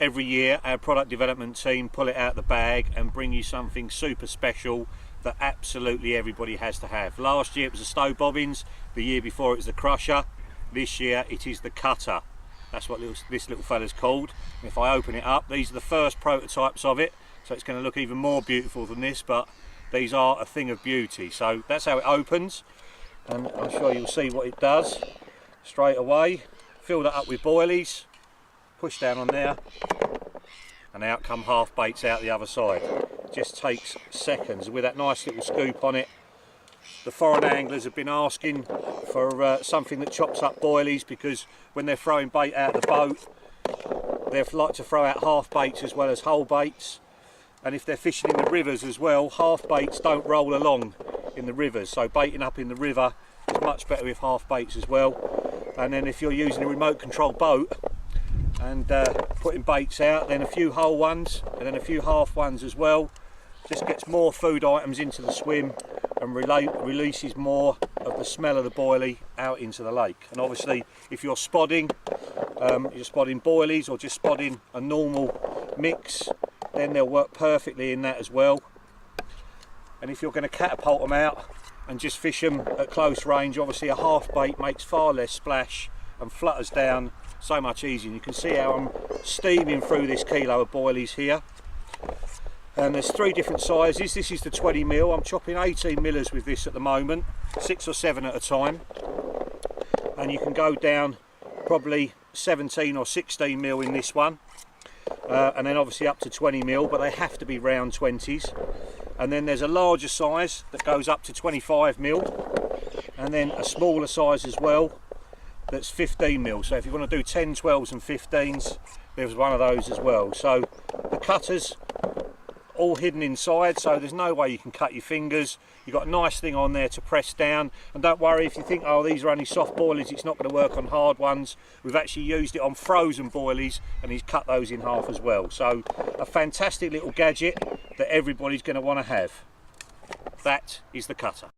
every year our product development team pull it out the bag and bring you something super special that absolutely everybody has to have. Last year it was the stove bobbins, the year before it was the crusher, this year it is the cutter. That's what this little fella's called. And if I open it up, these are the first prototypes of it, so it's going to look even more beautiful than this, but these are a thing of beauty. So that's how it opens, and I'm sure you'll see what it does straight away. Fill that up with boilies, push down on there, and out come half baits out the other side. Just takes seconds with that nice little scoop on it. The foreign anglers have been asking for something that chops up boilies, because when they're throwing bait out of the boat, they like to throw out half baits as well as whole baits. And if they're fishing in the rivers as well, half baits don't roll along in the rivers, so baiting up in the river is much better with half baits as well. And then if you're using a remote control boat and putting baits out, then a few whole ones and then a few half ones as well, just gets more food items into the swim and releases more of the smell of the boilie out into the lake. And obviously if you're spodding boilies or just spodding a normal mix, then they'll work perfectly in that as well. And if you're going to catapult them out and just fish them at close range, obviously a half bait makes far less splash and flutters down so much easier. And you can see how I'm steaming through this kilo of boilies here. And there's 3 different sizes. This is the 20mm. I'm chopping 18 millers with this at the moment, 6 or 7 at a time. And you can go down probably 17 or 16mm in this one. And then obviously up to 20mm, but they have to be round 20s. And then there's a larger size that goes up to 25mm, and then a smaller size as well that's 15mm. So if you want to do 10, 12s and 15s, there's one of those as well. So the cutters all hidden inside, so there's no way you can cut your fingers. You've got a nice thing on there to press down, and don't worry if you think, oh, these are only soft boilies, it's not going to work on hard ones. We've actually used it on frozen boilies, and he's cut those in half as well. So a fantastic little gadget that everybody's going to want to have. That is the cutter.